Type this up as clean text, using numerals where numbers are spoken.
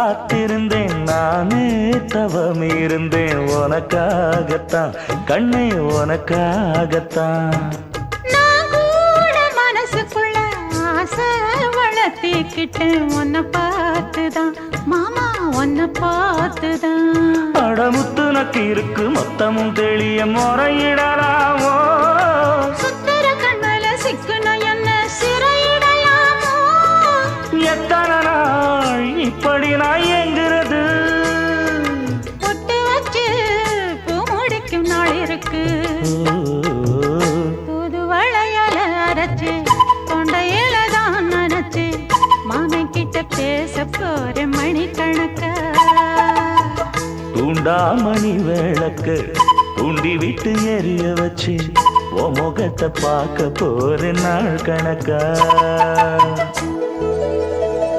காத்திருந்தேன் நானே தவம் இருந்தேன் உனக்காகத்தான் கண்ணே உனக்காகத்தான் நான் கூட மனசுக்குள்ள ஆசை வளர்த்திக்கிட்டேன் உன்னை பார்த்துதான் மாமா உன்னை பார்த்துதான் அடமுத்து நக்கு இருக்கு மொத்தமும் தெளிய முறையிடலாமோ சுத்தர கண்மல சிக்குன என்ன சிறையிடையாமோ எத்தனை நாள் இப்படி நான் எங்கிறது பொட்டு வச்சு பூ முடிக்கும் நாள் இருக்கு புது வளையல அரைச்சு கொண்டையில தான் நினைச்சு மாமன் கிட்ட பேச போற மணிக்கணக்கா தூண்டாமணி விளக்கு தூண்டி விட்டு எரிய வச்சு உன் முகத்தை பார்க்க போற நாள் கணக்கா